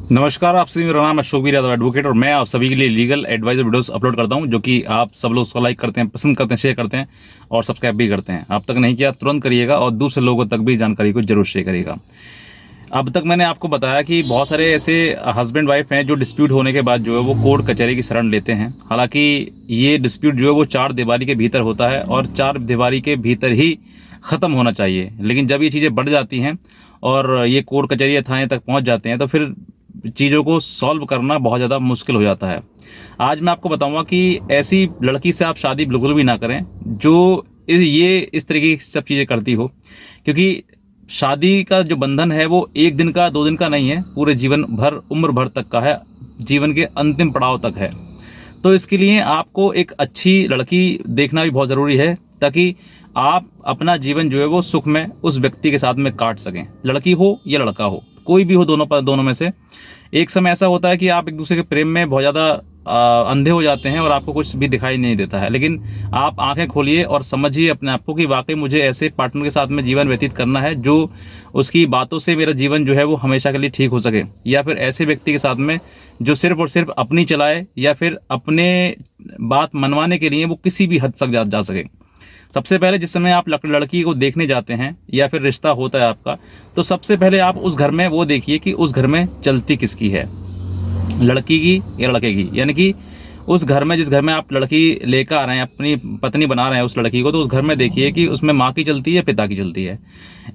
नमस्कार, आप सभी, मेरा नाम है शोभीर यादव एडवोकेट और मैं आप सभी के लिए लीगल एडवाइजर वीडियोस अपलोड करता हूं, जो कि आप सब लोग उसको लाइक करते हैं, पसंद करते हैं, शेयर करते हैं और सब्सक्राइब भी करते हैं। अब तक नहीं किया तुरंत करिएगा और दूसरे लोगों तक भी जानकारी को जरूर शेयर करिएगा। अब तक मैंने आपको बताया कि बहुत सारे ऐसे हस्बैंड वाइफ हैं जो डिस्प्यूट होने के बाद जो है वो कोर्ट कचहरी की शरण लेते हैं। हालांकि ये डिस्प्यूट जो है वो चार दीवारी के भीतर होता है और चार दीवारी के भीतर ही ख़त्म होना चाहिए, लेकिन जब ये चीज़ें बढ़ जाती हैं और ये कोर्ट कचहरी या थाने तक पहुंच जाते हैं तो फिर चीज़ों को सॉल्व करना बहुत ज़्यादा मुश्किल हो जाता है। आज मैं आपको बताऊंगा कि ऐसी लड़की से आप शादी बिल्कुल भी ना करें जो इस तरीके की सब चीज़ें करती हो, क्योंकि शादी का जो बंधन है वो एक दिन का, 2 दिन का नहीं है, पूरे जीवन भर, उम्र भर तक का है, जीवन के अंतिम पड़ाव तक है। तो इसके लिए आपको एक अच्छी लड़की देखना भी बहुत ज़रूरी है, ताकि आप अपना जीवन जो है वो सुख में उस व्यक्ति के साथ में काट सकें। लड़की हो या लड़का हो, कोई भी हो, दोनों में से। एक समय ऐसा होता है कि आप एक दूसरे के प्रेम में बहुत ज़्यादा अंधे हो जाते हैं और आपको कुछ भी दिखाई नहीं देता है, लेकिन आप आंखें खोलिए और समझिए अपने आप को कि वाकई मुझे ऐसे पार्टनर के साथ में जीवन व्यतीत करना है जो उसकी बातों से मेरा जीवन जो है वो हमेशा के लिए ठीक हो सके, या फिर ऐसे व्यक्ति के साथ में जो सिर्फ और सिर्फ अपनी चलाए या फिर अपने बात मनवाने के लिए वो किसी भी हद तक जा सके। सबसे पहले जिस समय आप लड़की को देखने जाते हैं या फिर रिश्ता होता है आपका, तो सबसे पहले आप उस घर में वो देखिए कि उस घर में चलती किसकी है, लड़की की या लड़के की। यानी कि उस घर में, जिस घर में आप लड़की लेकर आ रहे हैं, अपनी पत्नी बना रहे हैं उस लड़की को, तो उस घर में देखिए कि उसमें माँ की चलती है, पिता की चलती है।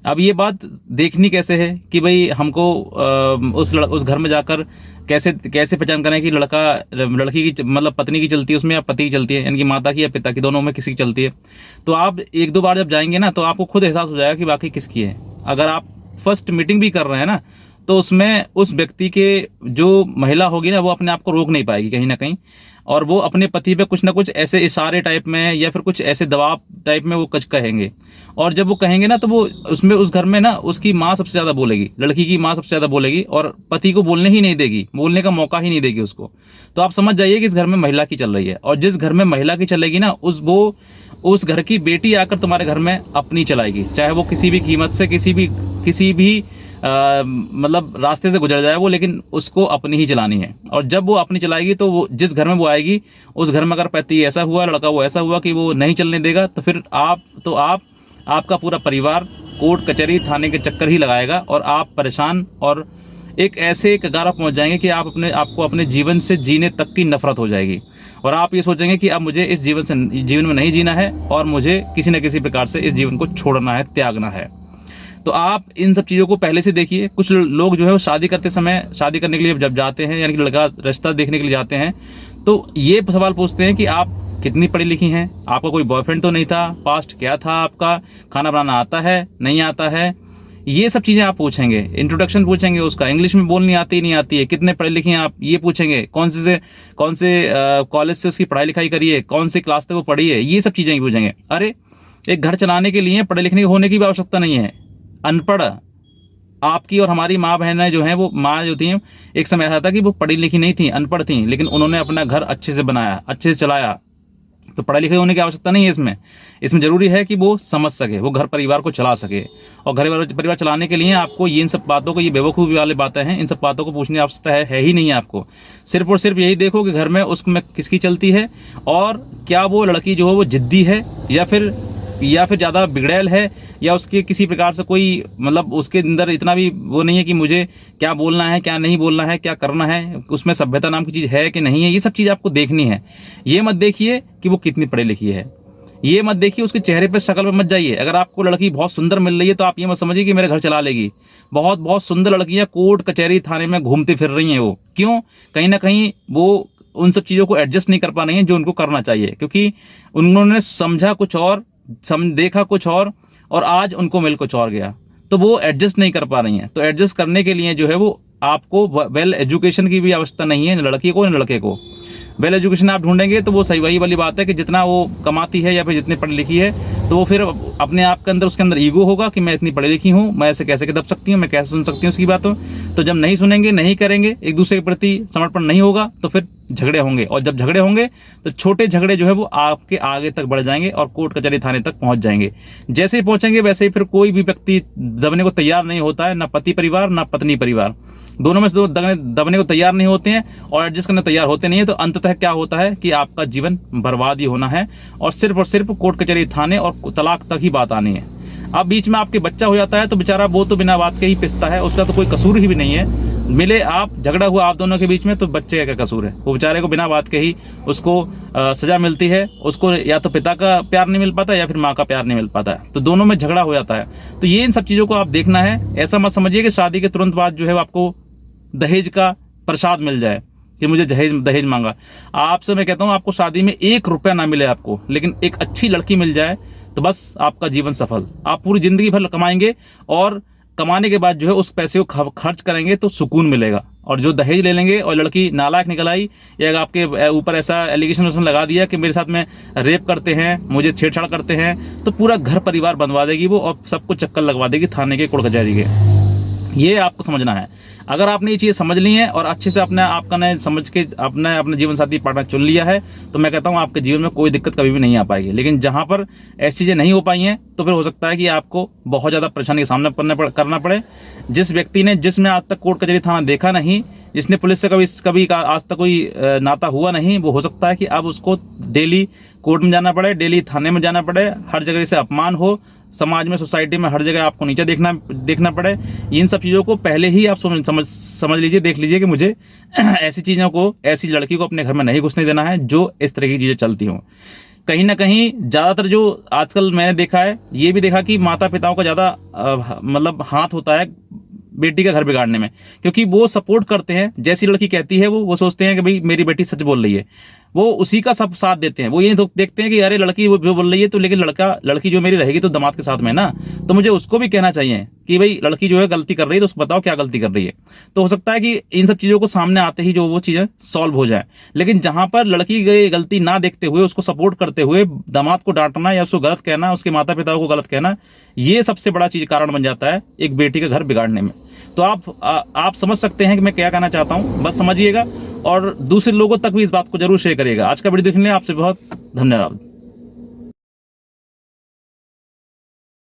अब ये बात देखनी कैसे है कि भाई हमको उस घर में जाकर कैसे पहचान करें कि लड़की की मतलब पत्नी की चलती है उसमें या पति की चलती है, यानी कि माता की या पिता की, दोनों में किसी की चलती है। तो आप 1-2 बार जब जाएंगे ना तो आपको खुद एहसास हो जाएगा कि वाकई किसकी है। अगर आप फर्स्ट मीटिंग भी कर रहे हैं ना, तो उसमें उस व्यक्ति के जो महिला होगी ना वो अपने आप को रोक नहीं पाएगी कहीं ना कहीं, और वो अपने पति पे कुछ ना कुछ ऐसे इशारे टाइप में या फिर कुछ ऐसे दबाव टाइप में वो कुछ कहेंगे। और जब वो कहेंगे ना तो वो उसमें उस घर में ना उसकी माँ सबसे ज़्यादा बोलेगी, लड़की की माँ सबसे ज़्यादा बोलेगी और पति को बोलने ही नहीं देगी, बोलने का मौका ही नहीं देगी उसको। तो आप समझ जाइए कि इस घर में महिला की चल रही है, और जिस घर में महिला की चलेगी ना उस घर की बेटी आकर तुम्हारे घर में अपनी चलाएगी, चाहे वो किसी भी कीमत से किसी भी मतलब रास्ते से गुजर जाए वो, लेकिन उसको अपनी ही चलानी है। और जब वो अपनी चलाएगी तो वो जिस घर में वो आएगी उस घर में अगर पति ऐसा हुआ, लड़का वो ऐसा हुआ कि वो नहीं चलने देगा, तो फिर आपका पूरा परिवार कोर्ट कचहरी थाने के चक्कर ही लगाएगा और आप परेशान और एक ऐसे कगार पहुंच जाएंगे कि आपको अपने जीवन से जीने तक की नफरत हो जाएगी और आप ये सोचेंगे कि अब मुझे इस जीवन में नहीं जीना है और मुझे किसी न किसी प्रकार से इस जीवन को छोड़ना है, त्यागना है। तो आप इन सब चीज़ों को पहले से देखिए। कुछ लोग जो है वो शादी करने के लिए जब जाते हैं, यानी कि लड़का रिश्ता देखने के लिए जाते हैं, तो ये सवाल पूछते हैं कि आप कितनी पढ़ी लिखी हैं, आपका कोई बॉयफ्रेंड तो नहीं था, पास्ट क्या था आपका, खाना बनाना आता है नहीं आता है, ये सब चीज़ें आप पूछेंगे। इंट्रोडक्शन पूछेंगे उसका, इंग्लिश में बोलनी आती नहीं आती है, कितने पढ़े लिखे हैं आप, ये पूछेंगे। कौन से कॉलेज से उसकी पढ़ाई लिखाई करी है, कौन सी क्लास तक वो पढ़ी है, ये सब चीज़ें पूछेंगे। अरे एक घर चलाने के लिए पढ़े लिखने होने की भी आवश्यकता नहीं है। अनपढ़ आपकी और हमारी माँ बहनें जो हैं, वो माँ जो थी, एक समय ऐसा था कि वो पढ़ी लिखी नहीं थी, अनपढ़ थी, लेकिन उन्होंने अपना घर अच्छे से बनाया, अच्छे से चलाया। तो पढ़ाई लिखाई होने की आवश्यकता नहीं है इसमें जरूरी है कि वो समझ सके, वो घर परिवार को चला सके। और घर परिवार चलाने के लिए आपको इन सब बातों को, ये बेवकूफ़ी वाली बातें हैं, इन सब बातों को पूछने की आवश्यकता है ही नहीं है आपको। सिर्फ और सिर्फ यही देखो कि घर में उसमें किसकी चलती है और क्या वो लड़की जो है वो जिद्दी है या फिर ज़्यादा बिगड़ैल है, या उसके किसी प्रकार से कोई मतलब उसके अंदर इतना भी वो नहीं है कि मुझे क्या बोलना है, क्या नहीं बोलना है, क्या करना है, उसमें सभ्यता नाम की चीज़ है कि नहीं है। ये सब चीज़ आपको देखनी है। ये मत देखिए कि वो कितनी पढ़ी लिखी है, ये मत देखिए उसके चेहरे पे, शक्ल पे मत जाइए। अगर आपको लड़की बहुत सुंदर मिल रही है तो आप ये मत समझिए कि मेरे घर चला लेगी। बहुत सुंदर लड़कियाँ कोर्ट कचहरी थाने में घूमती फिर रही हैं। वो क्यों? कहीं ना कहीं वो उन सब चीज़ों को एडजस्ट नहीं कर पा रही हैं जो उनको करना चाहिए, क्योंकि उन्होंने समझा कुछ और, देखा कुछ और आज उनको मिल कुछ और गया, तो वो एडजस्ट नहीं कर पा रही हैं। तो एडजस्ट करने के लिए जो है वो आपको वेल एजुकेशन की भी आवश्यकता नहीं है, लड़की को न लड़के को। वेल एजुकेशन आप ढूंढेंगे तो वो सही वही वाली बात है कि जितना वो कमाती है या फिर जितनी पढ़ी लिखी है, तो वो फिर अपने आप के अंदर, उसके अंदर ईगो होगा कि मैं इतनी पढ़ी लिखी हूँ, मैं ऐसे कैसे दब सकती हूँ, मैं कैसे सुन सकती हूँ उसकी बातों। तो जब नहीं सुनेंगे, नहीं करेंगे, एक दूसरे के प्रति समर्पण नहीं होगा, तो फिर झगड़े होंगे, और जब झगड़े होंगे तो छोटे झगड़े जो है वो आपके आगे तक बढ़ जाएंगे और कोर्ट कचहरी थाने तक पहुंच जाएंगे। जैसे ही पहुंचेंगे वैसे ही फिर कोई भी व्यक्ति दबने को तैयार नहीं होता है, ना पति परिवार ना पत्नी परिवार, दोनों में से दबने को तैयार नहीं होते हैं और एडजस्ट करने तैयार होते नहीं है। तो अंततः क्या होता है कि आपका जीवन बर्बाद ही होना है और सिर्फ कोर्ट कचहरी थाने और तलाक तक ही बात आनी है। अब बीच में आपके बच्चा हो जाता है तो बेचारा वो तो बिना बात के ही पिसता है, उसका तो कोई कसूर ही भी नहीं है। मिले आप, झगड़ा हुआ आप दोनों के बीच में, तो बच्चे का क्या कसूर है? वो बेचारे को बिना बात के ही उसको सजा मिलती है। उसको या तो पिता का प्यार नहीं मिल पाता या फिर माँ का प्यार नहीं मिल पाता है, तो दोनों में झगड़ा हो जाता है। तो ये इन सब चीज़ों को आप देखना है। ऐसा मत समझिए कि शादी के तुरंत बाद जो है आपको दहेज का प्रसाद मिल जाए कि मुझे दहेज मांगा। आपसे मैं कहता हूँ, आपको शादी में 1 रुपया ना मिले आपको, लेकिन एक अच्छी लड़की मिल जाए तो बस आपका जीवन सफल। आप पूरी जिंदगी भर कमाएंगे और कमाने के बाद जो है उस पैसे को खर्च करेंगे तो सुकून मिलेगा। और जो दहेज ले लेंगे और लड़की नालायक निकल आई या आपके ऊपर ऐसा एलिगेशन लगा दिया कि मेरे साथ में रेप करते हैं, मुझे छेड़छाड़ करते हैं, तो पूरा घर परिवार बनवा देगी वो और सबको चक्कर लगवा देगी थाने के, कोर्ट कचहरी के। ये आपको समझना है। अगर आपने ये चीज़ समझ ली है और अच्छे से अपने आपका ने समझ के अपने जीवन साथी पार्टनर चुन लिया है, तो मैं कहता हूँ आपके जीवन में कोई दिक्कत कभी भी नहीं आ पाएगी। लेकिन जहाँ पर ऐसी चीज़ें नहीं हो पाई हैं तो फिर हो सकता है कि आपको बहुत ज़्यादा परेशानी का सामना करना पड़े। जिस व्यक्ति ने, जिसमें आज तक कोर्ट कचहरी थाना देखा नहीं, जिसने पुलिस से कभी आज तक कोई नाता हुआ नहीं, वो हो सकता है कि अब उसको डेली कोर्ट में जाना पड़े, डेली थाने में जाना पड़े, हर जगह से अपमान हो, समाज में, सोसाइटी में हर जगह आपको नीचे देखना पड़े। इन सब चीज़ों को पहले ही आप समझ लीजिए, देख लीजिए कि मुझे ऐसी चीज़ों को, ऐसी लड़की को अपने घर में नहीं घुसने देना है जो इस तरह की चीज़ें चलती हों। कहीं ना कहीं ज़्यादातर जो आजकल मैंने देखा है, ये भी देखा कि माता पिताओं का ज़्यादा मतलब हाथ होता है बेटी का घर बिगाड़ने में, क्योंकि वो सपोर्ट करते हैं। जैसी लड़की कहती है वो सोचते हैं कि भाई मेरी बेटी सच बोल रही है, वो उसी का सब साथ देते हैं। वो ये देखते हैं कि अरे लड़की वो जो बोल रही है तो, लेकिन लड़की जो मेरी रहेगी तो दामाद के साथ में ना, तो मुझे उसको भी कहना चाहिए कि भाई लड़की जो है गलती कर रही है तो उसको बताओ क्या गलती कर रही है। तो हो सकता है कि इन सब चीज़ों को सामने आते ही जो वो चीज़ें सॉल्व हो जाए। लेकिन जहाँ पर लड़की गलती ना देखते हुए उसको सपोर्ट करते हुए दामाद को डांटना या उसको गलत कहना, उसके माता पिताओं को गलत कहना, ये सबसे बड़ा चीज़ कारण बन जाता है एक बेटी का घर बिगाड़ने में। तो आप समझ सकते हैं कि मैं क्या कहना चाहता हूँ, बस समझिएगा और दूसरे लोगों तक भी इस बात को जरूर शेयर करिएगा। आज का वीडियो देखने के लिए आपसे बहुत धन्यवाद।